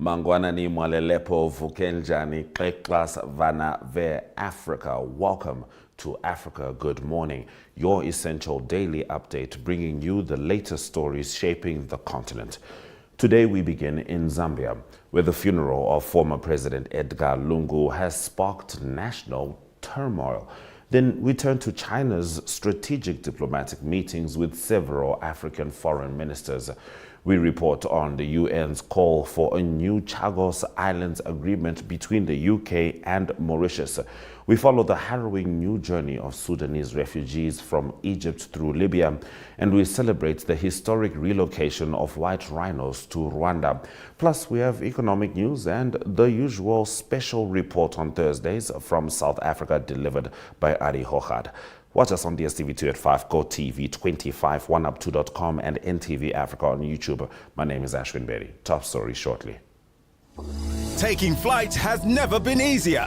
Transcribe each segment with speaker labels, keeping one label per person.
Speaker 1: Mangwanani Mwalelepo Vukenjani Keklas Vana Ve Africa. Welcome to Africa Good Morning, your essential daily update bringing you the latest stories shaping the continent. Today we begin in Zambia, where the funeral of former President Edgar Lungu has sparked national turmoil. Then we turn to China's strategic diplomatic meetings with several African foreign ministers. We report on the UN's call for a new Chagos Islands agreement between the UK and Mauritius. We follow the harrowing new journey of Sudanese refugees from Egypt through Libya, and we celebrate the historic relocation of white rhinos to Rwanda. Plus, we have economic news and the usual special report on Thursdays from South Africa delivered by Arrie Hougaard. Watch us on DSTV 2 at 5, GOTV 25, 1up2.com, and NTV Africa on YouTube. My name is Ashwin Berry. Top story shortly.
Speaker 2: Taking flight has never been easier.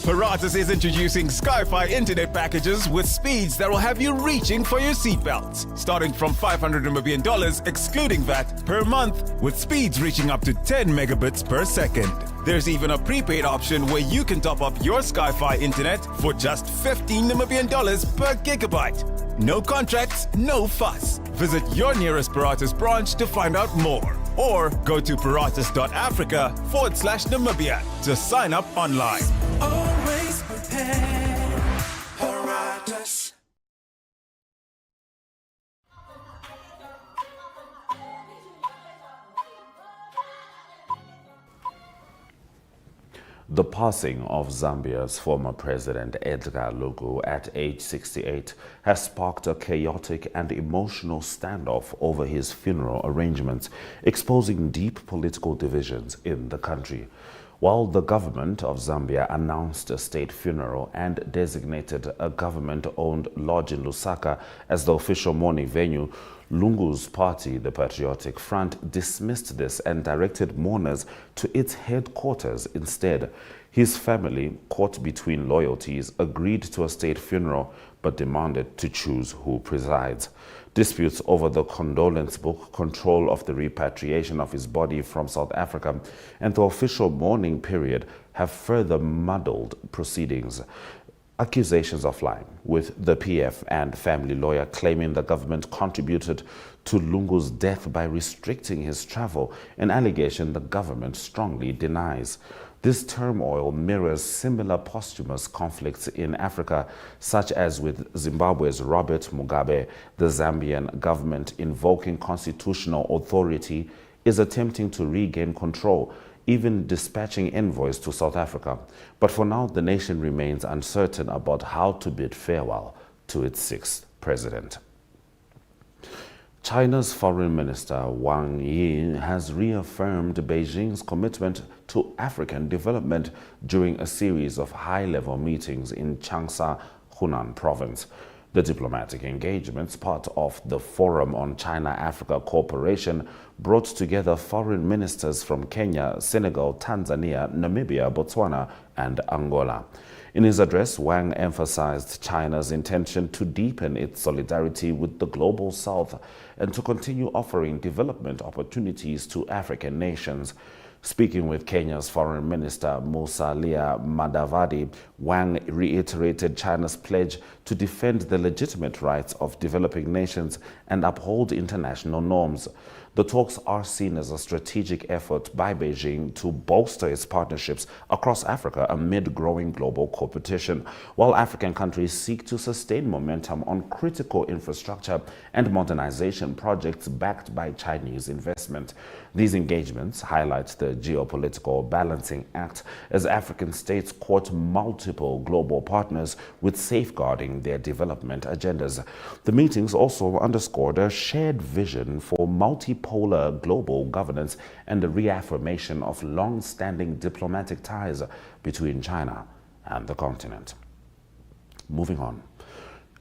Speaker 2: Paratus is introducing Sky-Fi internet packages with speeds that will have you reaching for your seatbelts. Starting from $500 Namibian excluding VAT per month, with speeds reaching up to 10 megabits per second. There's even a prepaid option where you can top up your Sky-Fi internet for just $15 Namibian per gigabyte. No contracts, no fuss. Visit your nearest Paratus branch to find out more. Or go to paratus.africa/Namibia to sign up online.
Speaker 3: Always prepared, Paratus.
Speaker 1: The passing of Zambia's former president Edgar Lungu at age 68 has sparked a chaotic and emotional standoff over his funeral arrangements, exposing deep political divisions in the country. While the government of Zambia announced a state funeral and designated a government-owned lodge in Lusaka as the official mourning venue, Lungu's party, the Patriotic Front, dismissed this and directed mourners to its headquarters instead. His family, caught between loyalties, agreed to a state funeral but demanded to choose who presides. Disputes over the condolence book, control of the repatriation of his body from South Africa, and the official mourning period have further muddled proceedings. Accusations of lying, with the PF and family lawyer claiming the government contributed to Lungu's death by restricting his travel, an allegation the government strongly denies. This turmoil mirrors similar posthumous conflicts in Africa, such as with Zimbabwe's Robert Mugabe. The Zambian government, invoking constitutional authority, is attempting to regain control, even dispatching envoys to South Africa. But for now, the nation remains uncertain about how to bid farewell to its sixth president. China's Foreign Minister Wang Yi has reaffirmed Beijing's commitment to African development during a series of high-level meetings in Changsha, Hunan province. The diplomatic engagements, part of the Forum on China-Africa Cooperation, brought together foreign ministers from Kenya, Senegal, Tanzania, Namibia, Botswana, and Angola. In his address, Wang emphasized China's intention to deepen its solidarity with the global south and to continue offering development opportunities to African nations. Speaking with Kenya's Foreign Minister Musalia Mudavadi, Wang reiterated China's pledge to defend the legitimate rights of developing nations and uphold international norms. The talks are seen as a strategic effort by Beijing to bolster its partnerships across Africa amid growing global competition, while African countries seek to sustain momentum on critical infrastructure and modernization projects backed by Chinese investment. These engagements highlight the geopolitical balancing act as African states court multiple global partners with safeguarding their development agendas. The meetings also underscored a shared vision for multipolar global governance and the reaffirmation of long-standing diplomatic ties between China and the continent. Moving on.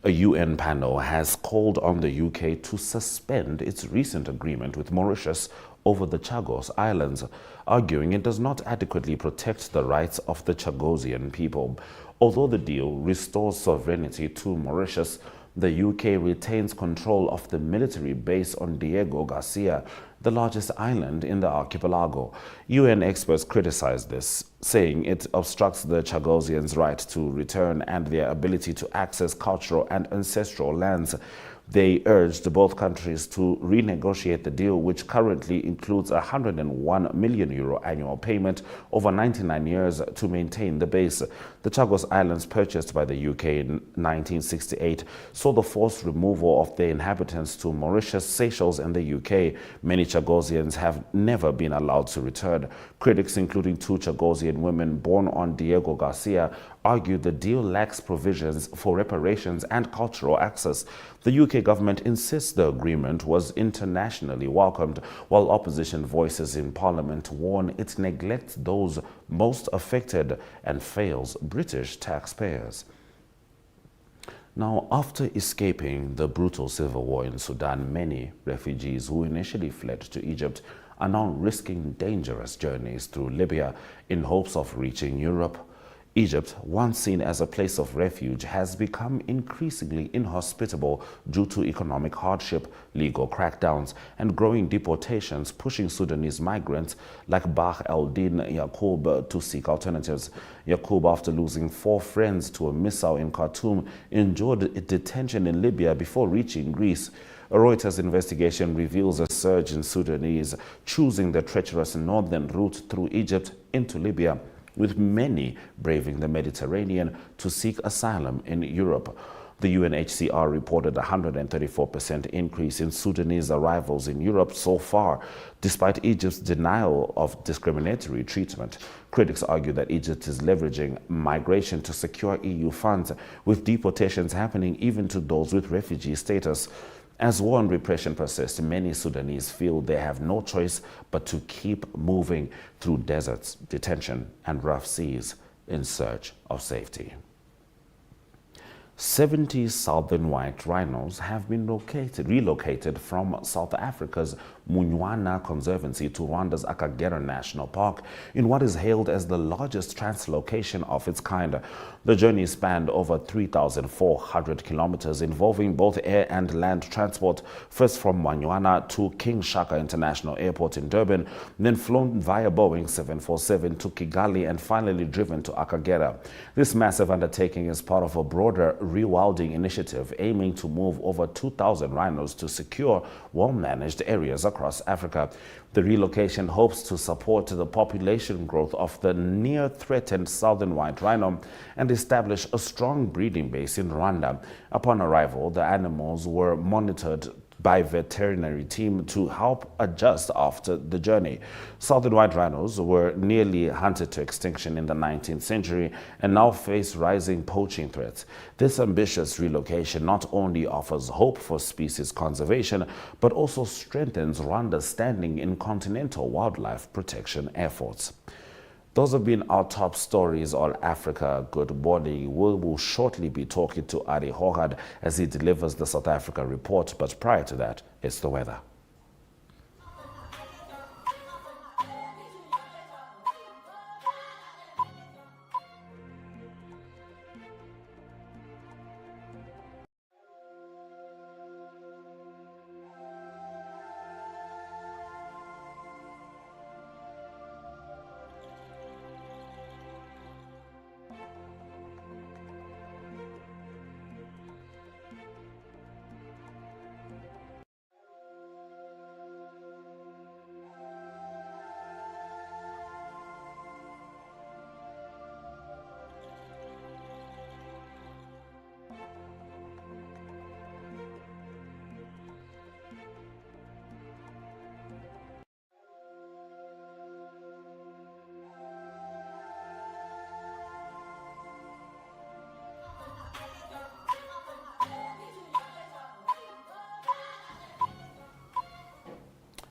Speaker 1: A UN panel has called on the UK to suspend its recent agreement with Mauritius over the Chagos Islands, arguing it does not adequately protect the rights of the Chagosian people. Although the deal restores sovereignty to Mauritius, The UK retains control of the military base on Diego Garcia, the largest island in the archipelago. UN experts criticize this, saying it obstructs the Chagosians' right to return and their ability to access cultural and ancestral lands. They urged both countries to renegotiate the deal, which currently includes a €101 million annual payment over 99 years to maintain the base. The Chagos Islands, purchased by the UK in 1968, saw the forced removal of their inhabitants to Mauritius, Seychelles and the UK. Many Chagosians have never been allowed to return. Critics, including 2 Chagosian women born on Diego Garcia, argue the deal lacks provisions for reparations and cultural access. The UK government insists the agreement was internationally welcomed, while opposition voices in Parliament warn it neglects those most affected and fails British taxpayers. Now, after escaping the brutal civil war in Sudan, many refugees who initially fled to Egypt are now risking dangerous journeys through Libya in hopes of reaching Europe. Egypt, once seen as a place of refuge, has become increasingly inhospitable due to economic hardship, legal crackdowns, and growing deportations, pushing Sudanese migrants like Bah el-Din Yaqub to seek alternatives. Yaqub, after losing 4 friends to a missile in Khartoum, endured detention in Libya before reaching Greece. A Reuters investigation reveals a surge in Sudanese choosing the treacherous northern route through Egypt into Libya, with many braving the Mediterranean to seek asylum in Europe. The UNHCR reported a 134% increase in Sudanese arrivals in Europe so far, despite Egypt's denial of discriminatory treatment. Critics argue that Egypt is leveraging migration to secure EU funds, with deportations happening even to those with refugee status. As war and repression persist, many Sudanese feel they have no choice but to keep moving through deserts, detention, and rough seas in search of safety. 70 southern white rhinos have been relocated from South Africa's Munywana Conservancy to Rwanda's Akagera National Park in what is hailed as the largest translocation of its kind. The journey spanned over 3,400 kilometers, involving both air and land transport, first from Munywana to King Shaka International Airport in Durban, then flown via Boeing 747 to Kigali, and finally driven to Akagera. This massive undertaking is part of a broader rewilding initiative aiming to move over 2,000 rhinos to secure, well-managed areas across Africa. The relocation hopes to support the population growth of the near-threatened southern white rhino and establish a strong breeding base in Rwanda. Upon arrival, the animals were monitored by veterinary team to help adjust after the journey. Southern white rhinos were nearly hunted to extinction in the 19th century and now face rising poaching threats. This ambitious relocation not only offers hope for species conservation, but also strengthens Rwanda's standing in continental wildlife protection efforts. Those have been our top stories on Africa. Good morning. We will shortly be talking to Arrie Hougaard as he delivers the South Africa report. But prior to that, it's the weather.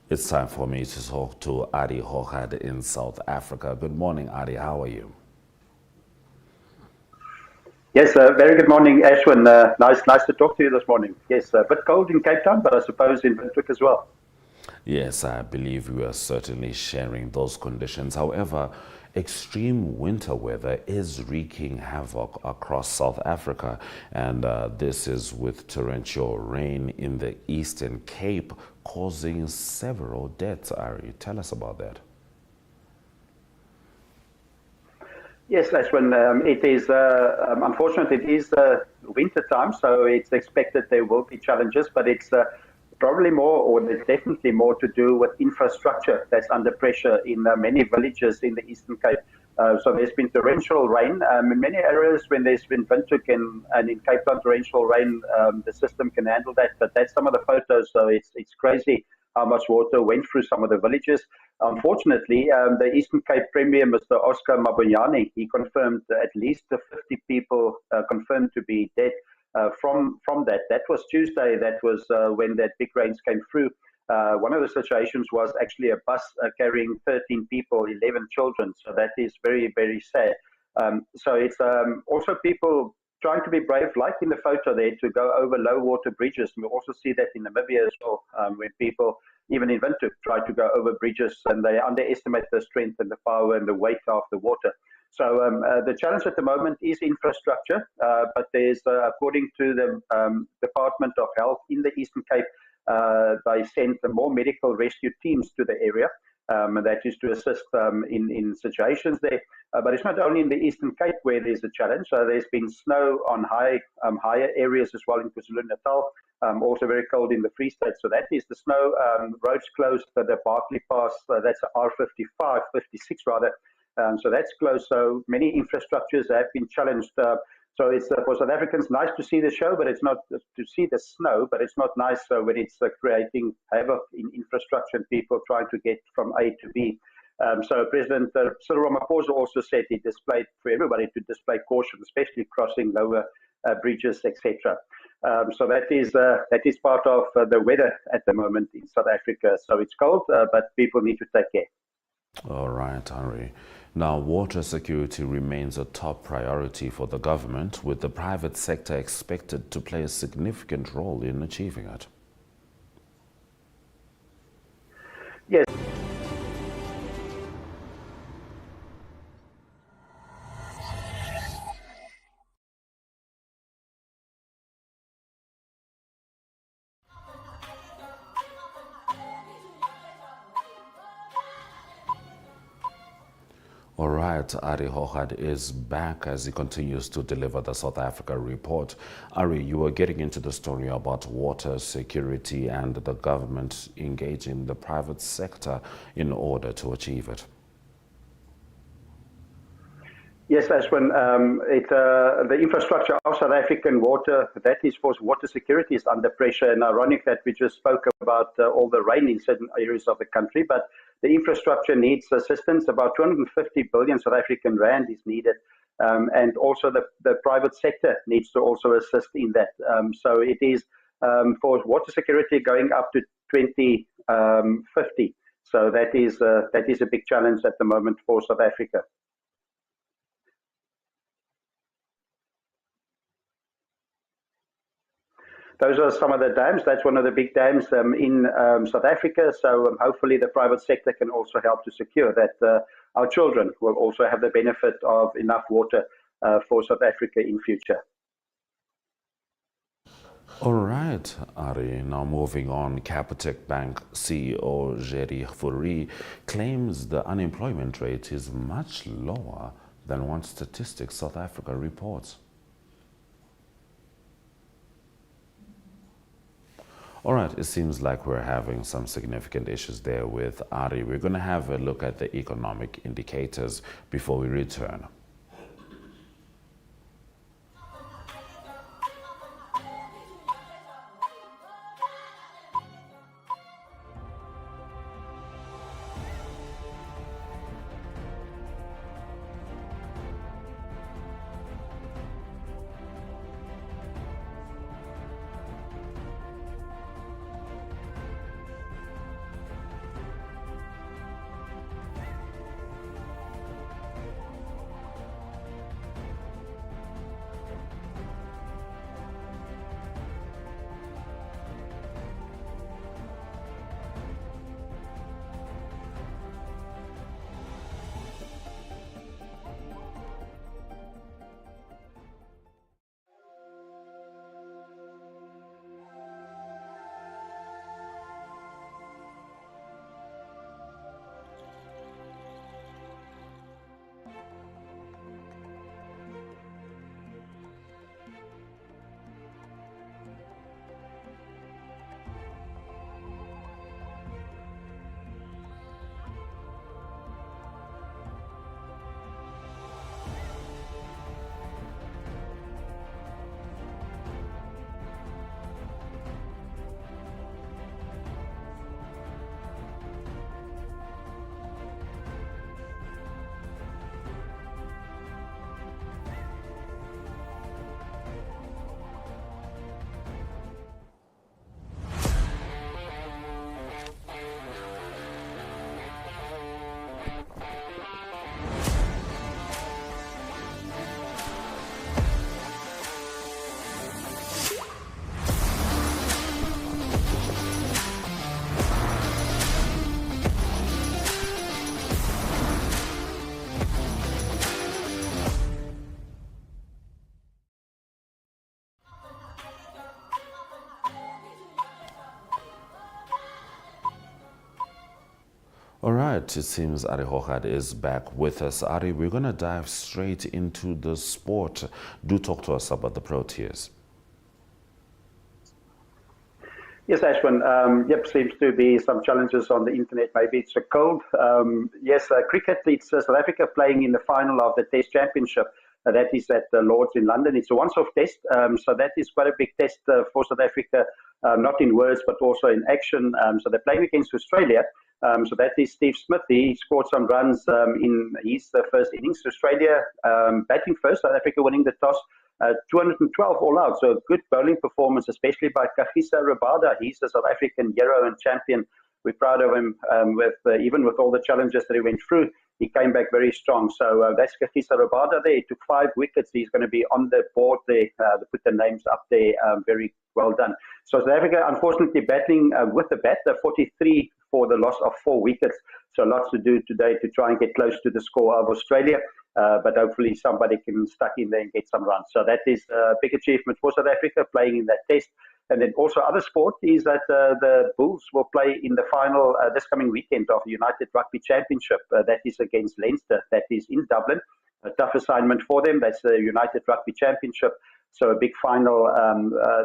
Speaker 1: It's time for me to talk to Arrie Hougaard in South Africa. Good morning, Arrie. How are you?
Speaker 4: Yes, very good morning, Ashwin. Nice to talk to you this morning. Yes, a bit cold in Cape Town, but I suppose in Windhoek as well.
Speaker 1: Yes, I believe we are certainly sharing those conditions. However, Extreme winter weather is wreaking havoc across South Africa, and this is with torrential rain in the Eastern Cape causing several deaths. Arrie, tell us about that.
Speaker 4: Yes, that's when it is, unfortunately, it is winter time, so it's expected there will be challenges, but it's probably more, or there's definitely more to do with infrastructure that's under pressure in many villages in the Eastern Cape. So there's been torrential rain. In many areas, when there's been winter and in Cape Town, torrential rain, the system can handle that, but that's some of the photos, so it's crazy how much water went through some of the villages. Unfortunately, the Eastern Cape Premier, Mr. Oscar Mabonyane, he confirmed at least 50 people confirmed to be dead from that. That was Tuesday. That was when that big rains came through. One of the situations was actually a bus carrying 13 people, 11 children. So that is very, very sad. So it's also people trying to be brave, like in the photo there, to go over low water bridges. And we also see that in Namibia as well, when people, even in winter, try to go over bridges and they underestimate the strength and the power and the weight of the water. So the challenge at the moment is infrastructure, but there's, according to the Department of Health in the Eastern Cape, they sent more medical rescue teams to the area. That is to assist in situations there. But it's not only in the Eastern Cape where there's a challenge. There's been snow on higher areas as well in KwaZulu-Natal, also very cold in the Free State. So that is the snow, roads closed, the Barkley Pass, that's R55, 56 rather. So that's closed. So many infrastructures have been challenged. So it's for South Africans nice to see the show, but it's not to see the snow, but it's not nice when it's creating havoc in infrastructure and people trying to get from A to B. So President Cyril Ramaphosa also said he displayed for everybody to display caution, especially crossing lower bridges, etc. So that is part of the weather at the moment in South Africa. So it's cold, but people need to take care.
Speaker 1: All right, Arrie. Now, water security remains a top priority for the government, with the private sector expected to play a significant role in achieving it.
Speaker 4: Yes.
Speaker 1: All right, Arrie Hougaard is back as he continues to deliver the South Africa report. Arrie, you were getting into the story about water security and the government engaging the private sector in order to achieve it.
Speaker 4: Yes, that's when the infrastructure of South African water, that is for water security, is under pressure. And ironic that we just spoke about all the rain in certain areas of the country, but the infrastructure needs assistance. About 250 billion South African rand is needed. And also the private sector needs to also assist in that. So it is for water security going up to 2050. So that is a big challenge at the moment for South Africa. Those are some of the dams. That's one of the big dams in South Africa. So hopefully the private sector can also help to secure that our children will also have the benefit of enough water for South Africa in future.
Speaker 1: All right, Arrie. Now moving on, Capitec Bank CEO Arrie Hougaard claims the unemployment rate is much lower than what Statistics South Africa reports. All right, it seems like we're having some significant issues there with Arrie. We're going to have a look at the economic indicators before we return. All right, it seems Arrie Hougaard is back with us. Arrie, we're going to dive straight into the sport. Do talk to us about the Proteas.
Speaker 4: Yes, Ashwin. Yep, seems to be some challenges on the internet. Maybe it's a cold. Yes, cricket, it's South Africa playing in the final of the Test Championship. That is at the Lords in London. It's a once-off test, so that is quite a big test for South Africa, not in words, but also in action. So they're playing against Australia. So that is Steve Smith. He scored some runs in his first innings. Australia batting first, South Africa winning the toss. 212 all out, so a good bowling performance, especially by Chagos Islands. He's a South African hero and champion. We're proud of him, even with all the challenges that he went through. He came back very strong. So that's Chagos Islands there. He took 5 wickets. He's going to be on the board there. They put the names up there. Very well done. So South Africa, unfortunately, battling with the bat, 43 for the loss of 4 wickets. So lots to do today to try and get close to the score of Australia. But hopefully somebody can stuck in there and get some runs. So that is a big achievement for South Africa playing in that test. And then also other sport is that the Bulls will play in the final this coming weekend of the United Rugby Championship. That is against Leinster. That is in Dublin. A tough assignment for them. That's the United Rugby Championship. So a big final.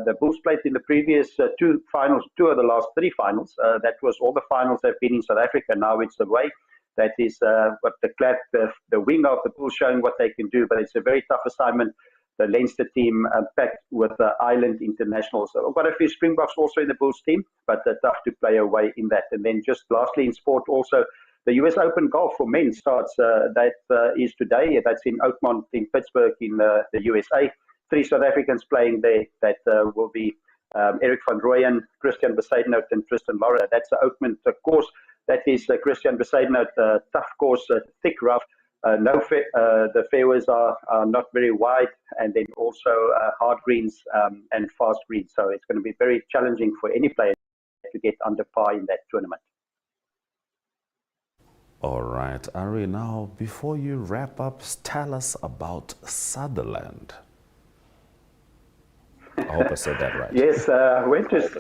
Speaker 4: The Bulls played in the previous 2 finals, 2 of the last 3 finals. That was all the finals they've been in South Africa. Now it's away. That is what the wing of the Bulls showing what they can do. But it's a very tough assignment. The Leinster team packed with the Island internationals. So I've got a few Springboks also in the Bulls team, but tough to play away in that. And then just lastly in sport also, the US Open Golf for men starts. That is today. That's in Oakmont in Pittsburgh in the USA. 3 South Africans playing there. That will be Eric van Rooyen, Christian Besaidnout and Tristan Lara. That's the Oakmont course. That is Christian Besaidnout, tough course, thick rough. The fairways are not very wide, and then also hard greens and fast greens. So it's going to be very challenging for any player to get under par in that tournament.
Speaker 1: All right, Arrie, now before you wrap up, tell us about Sutherland. I hope I said that right.
Speaker 4: Yes, I went to...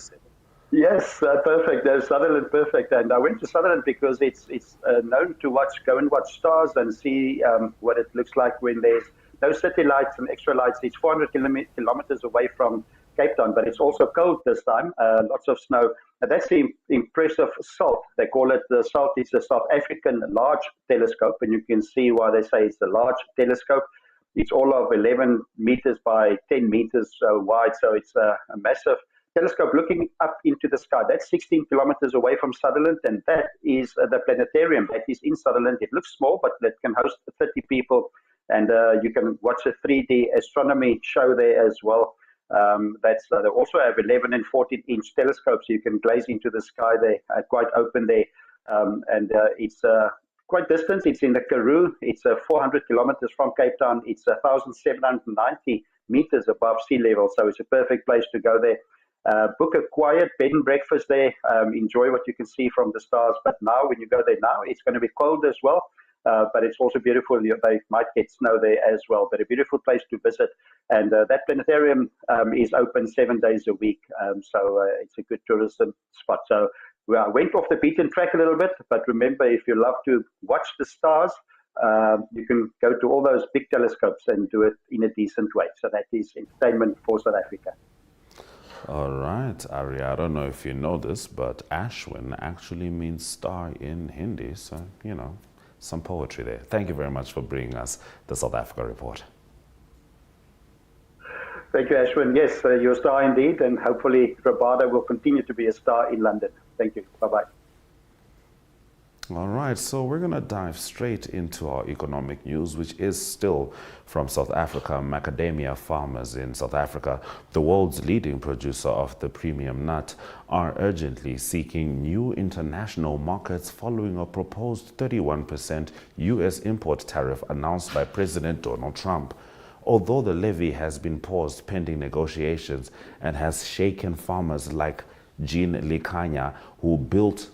Speaker 4: Yes, perfect. Sutherland, perfect. And I went to Sutherland because it's known to go and watch stars and see what it looks like when there's no city lights and extra lights. It's 400 kilometers away from Cape Town, but it's also cold this time, lots of snow. And that's the impressive SALT. They call it the SALT. It's the South African Large Telescope, and you can see why they say it's the large telescope. It's all of 11 meters by 10 meters wide, so it's a massive telescope looking up into the sky. That's 16 kilometers away from Sutherland, and that is the planetarium that is in Sutherland. It looks small, but it can host 30 people, and you can watch a 3D astronomy show there as well. They also have 11 and 14-inch telescopes. You can gaze into the sky there, quite open there, and it's quite distant. It's in the Karoo. It's 400 kilometers from Cape Town. It's 1,790 meters above sea level, so it's a perfect place to go there. Book a quiet bed and breakfast there. Enjoy what you can see from the stars. But now, when you go there now, it's going to be cold as well. But it's also beautiful. They might get snow there as well. But a beautiful place to visit. And that planetarium is open 7 days a week. So it's a good tourism spot. So I went off the beaten track a little bit. But remember, if you love to watch the stars, you can go to all those big telescopes and do it in a decent way. So that is entertainment for South Africa.
Speaker 1: All right, Arrie, I don't know if you know this, but Ashwin actually means star in Hindi. So, you know, some poetry there. Thank you very much for bringing us the South Africa report.
Speaker 4: Thank you, Ashwin. Yes, you're a star indeed, and hopefully Rwanda will continue to be a star in London. Thank you. Bye-bye.
Speaker 1: All right, so we're going to dive straight into our economic news, which is still from South Africa. Macadamia farmers in South Africa, the world's leading producer of the premium nut, are urgently seeking new international markets following a proposed 31% U.S. import tariff announced by President Donald Trump. Although the levy has been paused pending negotiations and has shaken farmers like Jean Likanya, who built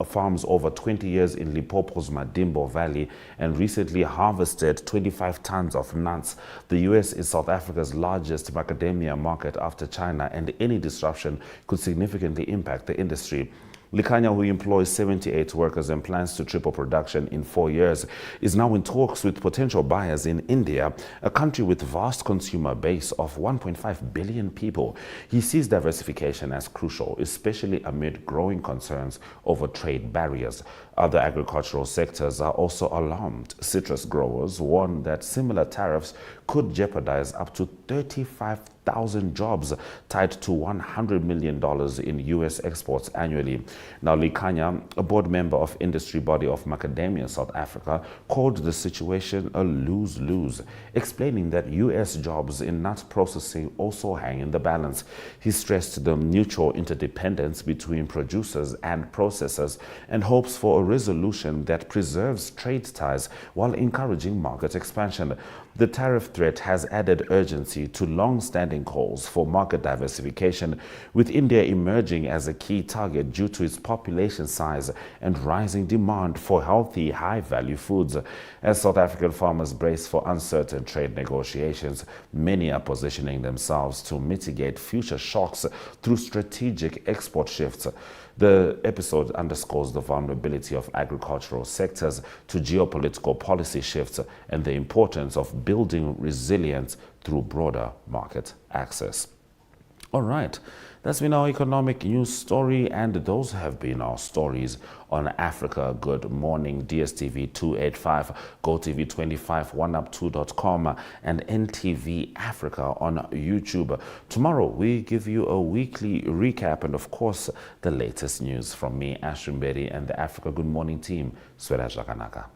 Speaker 1: farms over 20 years in Limpopo's Madimbo Valley and recently harvested 25 tons of nuts. The U.S. is South Africa's largest macadamia market after China, and any disruption could significantly impact the industry. Likhanya, who employs 78 workers and plans to triple production in 4 years, is now in talks with potential buyers in India, a country with a vast consumer base of 1.5 billion people. He sees diversification as crucial, especially amid growing concerns over trade barriers. Other agricultural sectors are also alarmed. Citrus growers warn that similar tariffs could jeopardize up to 35,000 jobs tied to $100 million in U.S. exports annually. Now, Likhanya, a board member of industry body of Macadamia South Africa, called the situation a lose-lose, explaining that U.S. jobs in nut processing also hang in the balance. He stressed the mutual interdependence between producers and processors and hopes for a resolution that preserves trade ties while encouraging market expansion. The tariff threat has added urgency to long-standing calls for market diversification, with India emerging as a key target due to its population size and rising demand for healthy, high-value foods. As South African farmers brace for uncertain trade negotiations, many are positioning themselves to mitigate future shocks through strategic export shifts. The episode underscores the vulnerability of agricultural sectors to geopolitical policy shifts and the importance of building resilience through broader market access. All right, that's been our economic news story, and those have been our stories on Africa Good Morning, DSTV 285, GOTV 25, oneup2.com, and NTV Africa on YouTube. Tomorrow, we give you a weekly recap and, of course, the latest news from me, Ashwin Bedi, and the Africa Good Morning team, Swera Jaganaka.